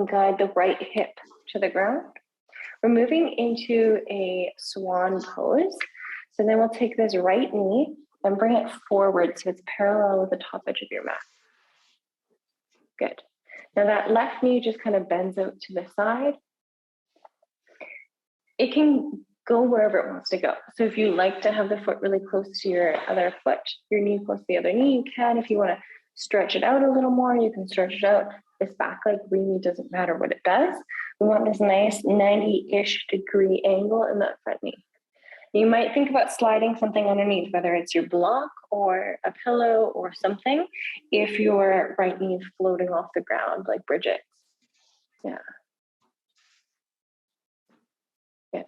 can guide the right hip to the ground. We're moving into a swan pose. So then we'll take this right knee and bring it forward so it's parallel with the top edge of your mat. Good. Now that left knee just kind of bends out to the side. It can go wherever it wants to go. So if you like to have the foot really close to your other foot, your knee close to the other knee, you can. If you want to stretch it out a little more, you can stretch it out. This back leg really doesn't matter what it does. We want this nice 90-ish degree angle in that front knee. You might think about sliding something underneath, whether it's your block or a pillow or something, if your right knee is floating off the ground like Bridget. Yeah. Good.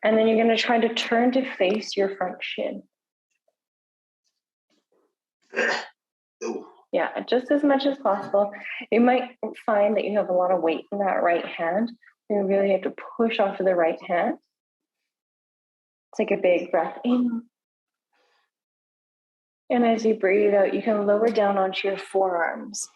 And then you're going to try to turn to face your front shin. Yeah, just as much as possible. You might find that you have a lot of weight in that right hand. You really have to push off of the right hand. Take a big breath in. And as you breathe out, you can lower down onto your forearms.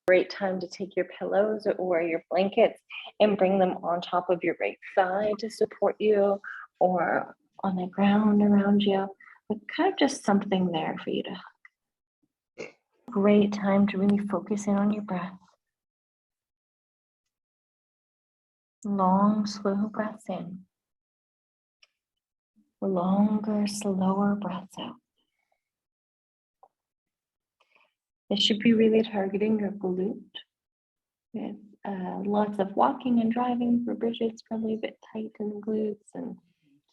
Great time to take your pillows or your blankets and bring them on top of your right thigh to support you, or on the ground around you. But kind of just something there for you to hug. Great time to really focus in on your breath. Long, slow breaths in. Longer, slower breaths out. This should be really targeting your glute. With lots of walking and driving for Bridget's probably a bit tight in the glutes, and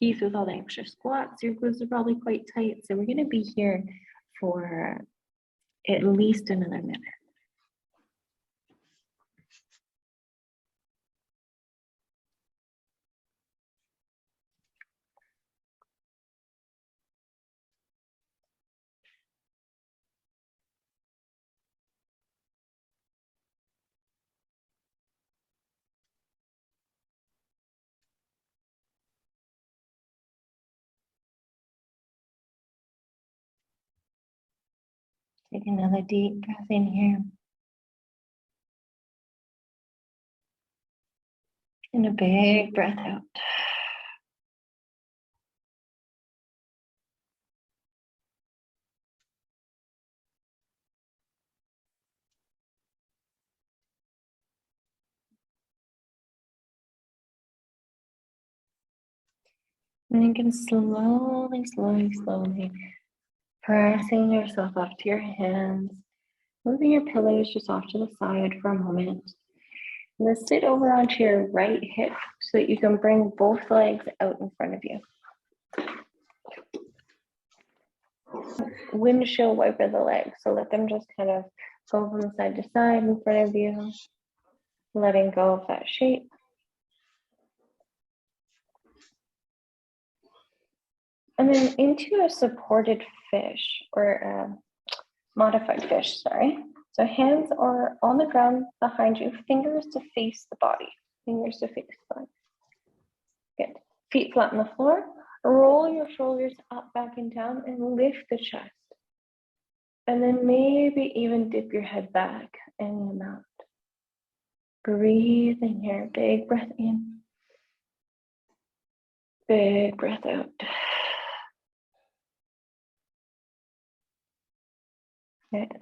Keith with all the extra squats, your glutes are probably quite tight. So we're going to be here for at least another minute. Take another deep breath in here. And a big breath out. And you can slowly, pressing yourself up to your hands, moving your pillows just off to the side for a moment. And then sit over onto your right hip so that you can bring both legs out in front of you. Windshield wiper the legs, so let them just kind of go from side to side in front of you, letting go of that shape. And then into a supported fish, or a modified fish, sorry. So hands are on the ground behind you, fingers to face the body. Fingers to face the body. Good. Feet flat on the floor. Roll your shoulders up, back, and down, and lift the chest. And then maybe even dip your head back and the mouth. Breathe in here. Big breath in. Big breath out. Good.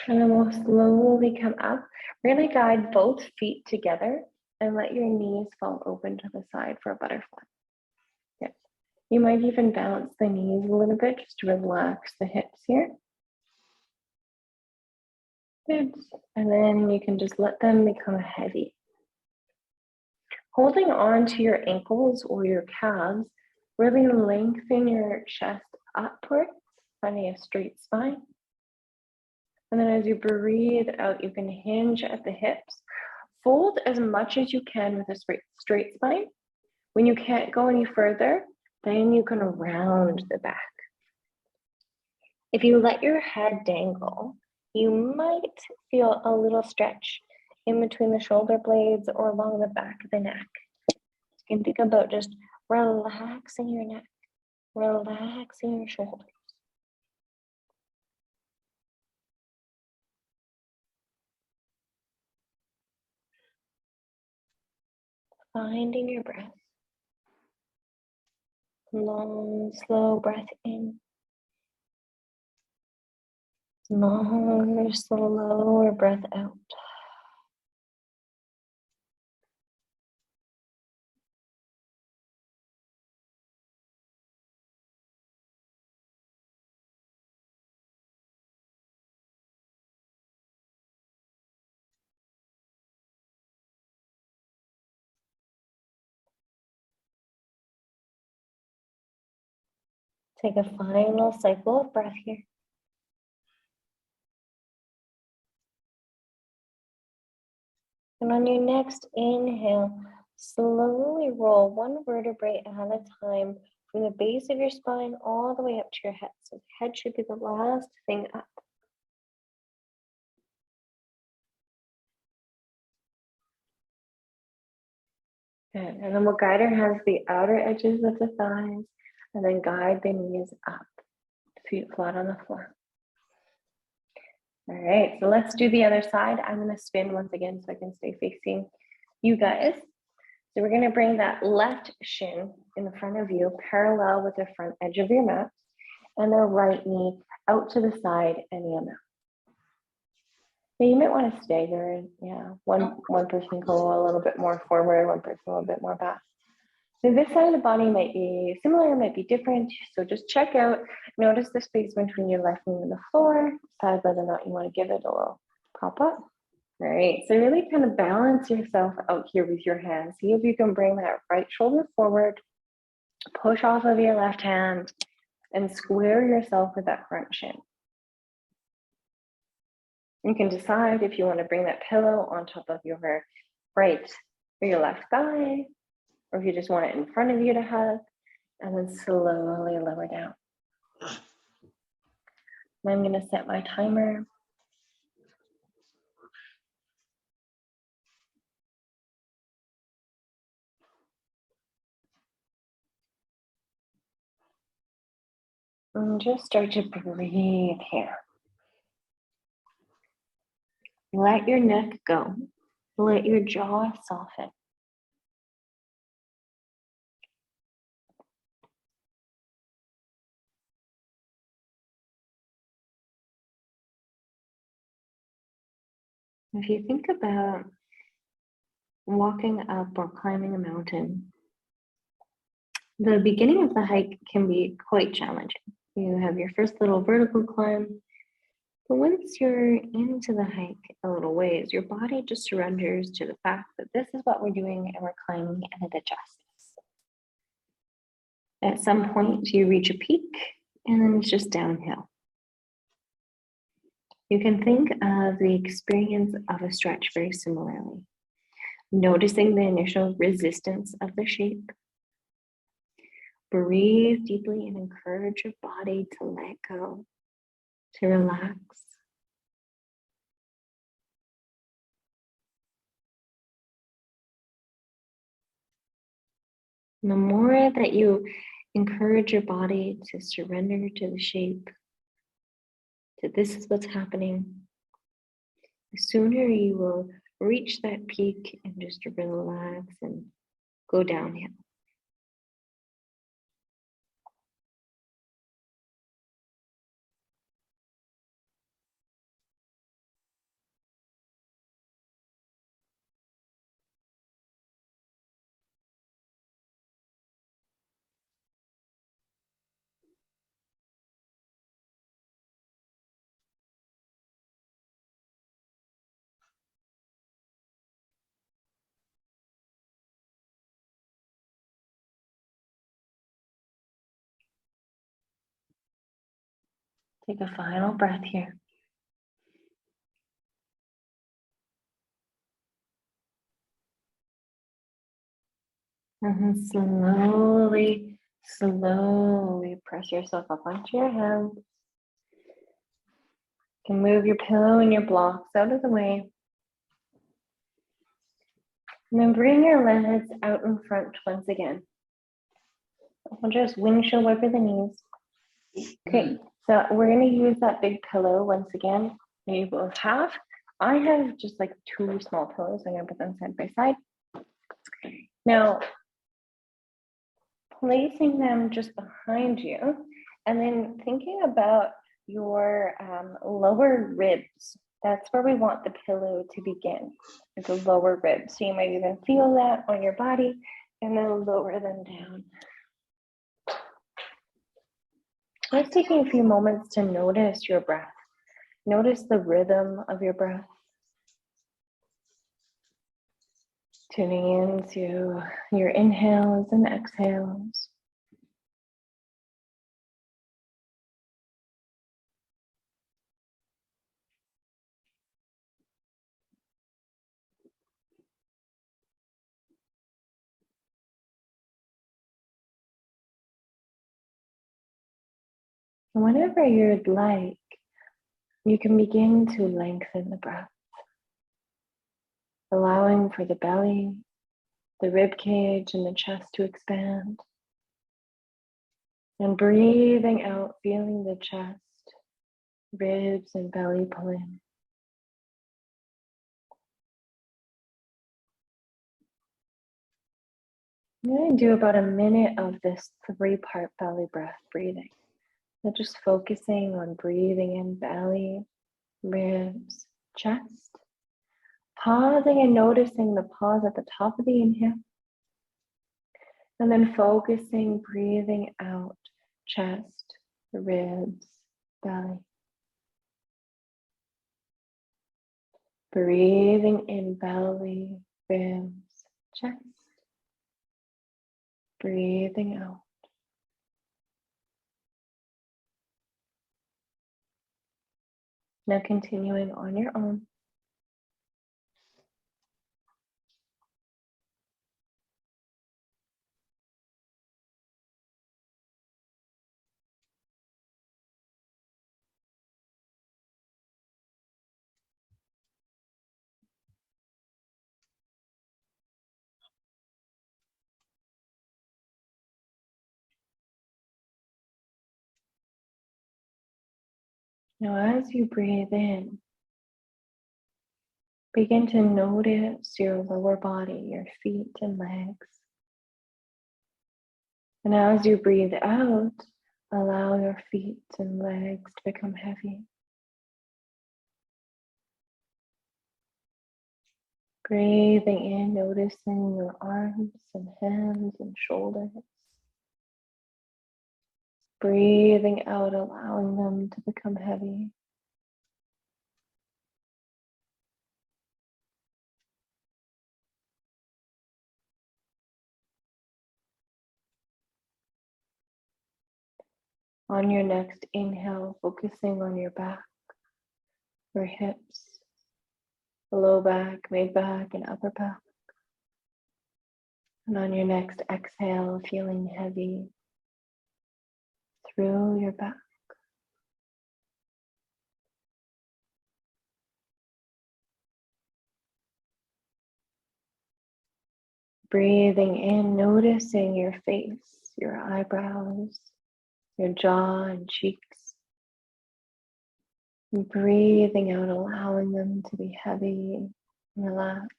And then we'll slowly come up. We're going to guide both feet together and let your knees fall open to the side for a butterfly. Good. You might even balance the knees a little bit just to relax the hips here. Good. And then you can just let them become heavy. Holding on to your ankles or your calves, really lengthen your chest upwards, finding a straight spine. And then as you breathe out, you can hinge at the hips. Fold as much as you can with a straight spine. When you can't go any further, then you can round the back. If you let your head dangle, you might feel a little stretch in between the shoulder blades or along the back of the neck. You can think about just relaxing your neck, relaxing your shoulders. Finding your breath. Long, slow breath in. Longer, slower breath out. Take a final cycle of breath here. And on your next inhale, slowly roll one vertebrae at a time from the base of your spine all the way up to your head. So the head should be the last thing up. Good. And then we'll guide our hands to the outer edges of the thighs and then guide the knees up. Feet flat on the floor. All right, so let's do the other side. I'm going to spin once again so I can stay facing you guys. So we're going to bring that left shin in front of you, parallel with the front edge of your mat, and the right knee out to the side and in. So you might want to stagger. Yeah, one person go a little bit more forward, one person a little bit more back. So this side of the body might be similar, might be different. So just check out, notice the space between your left knee and the floor, decide whether or not you want to give it a little pop up. All right, so really kind of balance yourself out here with your hands. See if you can bring that right shoulder forward, push off of your left hand, and square yourself with that front shin. You can decide if you want to bring that pillow on top of your right or your left thigh, or if you just want it in front of you to hug, and then slowly lower down. And I'm going to set my timer. And just start to breathe here. Let your neck go. Let your jaw soften. If you think about walking up or climbing a mountain, the beginning of the hike can be quite challenging. You have your first little vertical climb, but once you're into the hike a little ways, your body just surrenders to the fact that this is what we're doing and we're climbing, and it adjusts. At some point, you reach a peak and then it's just downhill. You can think of the experience of a stretch very similarly. Noticing the initial resistance of the shape. Breathe deeply and encourage your body to let go, to relax. And the more that you encourage your body to surrender to the shape, that this is what's happening, the sooner you will reach that peak and just relax and go downhill. Take a final breath here. And then slowly press yourself up onto your hands. You can move your pillow and your blocks out of the way. And then bring your legs out in front once again. We'll just windshield wiper the knees. Okay, so we're going to use that big pillow once again. You both have. I have just like 2 small pillows. I'm going to put them side by side. Now, placing them just behind you, and then thinking about your lower ribs. That's where we want the pillow to begin, the lower ribs. So you might even feel that on your body, and then lower them down. Just taking a few moments to notice your breath. Notice the rhythm of your breath. Tuning into your inhales and exhales. And whenever you'd like, you can begin to lengthen the breath, allowing for the belly, the rib cage, and the chest to expand. And breathing out, feeling the chest, ribs, and belly pull in. I'm going to do about a minute of this 3-part belly breath breathing. So just focusing on breathing in belly, ribs, chest. Pausing and noticing the pause at the top of the inhale. And then focusing, breathing out, chest, ribs, belly. Breathing in belly, ribs, chest. Breathing out. Now continuing on your own. Now as you breathe in, begin to notice your lower body, your feet and legs. And as you breathe out, allow your feet and legs to become heavy. Breathing in, noticing your arms and hands and shoulders. Breathing out, allowing them to become heavy. On your next inhale, focusing on your back, your hips, the low back, mid back, and upper back. And on your next exhale, feeling heavy through your back. Breathing in, noticing your face, your eyebrows, your jaw and cheeks. And breathing out, allowing them to be heavy and relaxed.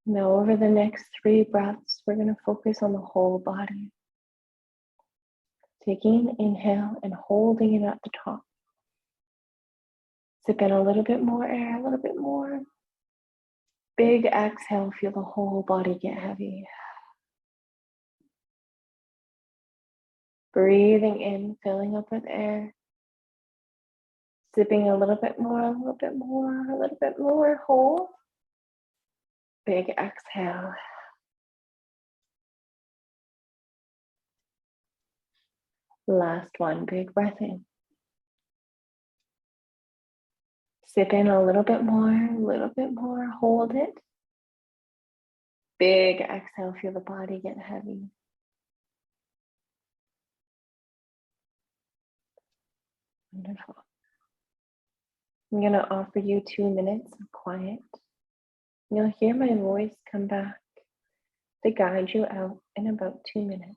Now over the next 3 breaths, we're going to focus on the whole body. Taking an inhale and holding it at the top. Sip in a little bit more air, a little bit more. Big exhale, feel the whole body get heavy. Breathing in, filling up with air. Sipping a little bit more, a little bit more, a little bit more. Hold. Big exhale. Last one, big breath in. Sip in a little bit more, hold it. Big exhale, feel the body get heavy. Wonderful. I'm going to offer you 2 minutes of quiet. You'll hear my voice come back to guide you out in about 2 minutes.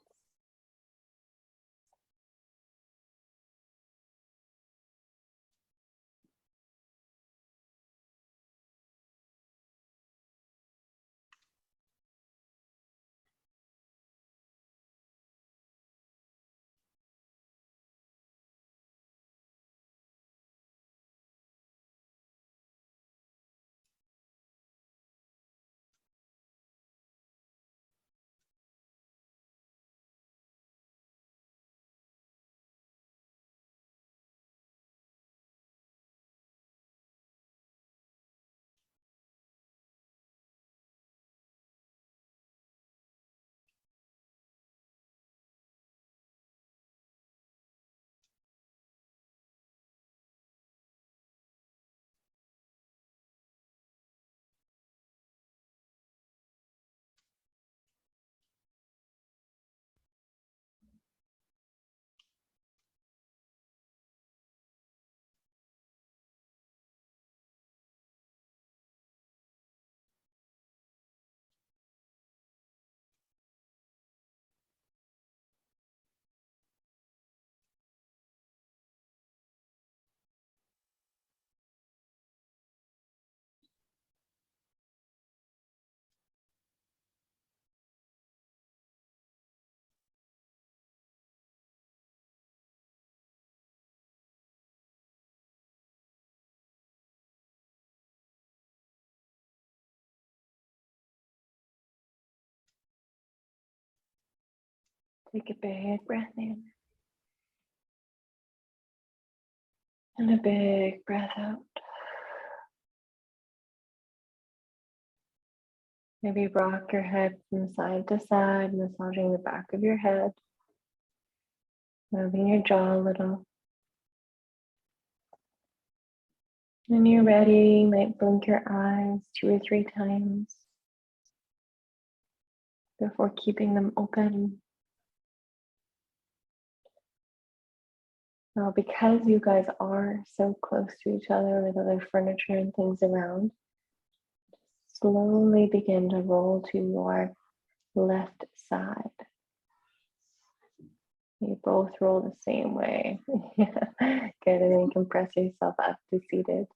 Take a big breath in. And a big breath out. Maybe rock your head from side to side, massaging the back of your head, moving your jaw a little. When you're ready, you might blink your eyes 2 or 3 times before keeping them open. Now, because you guys are so close to each other with other furniture and things around, slowly begin to roll to your left side. You both roll the same way. Good, and then compress yourself up to seated.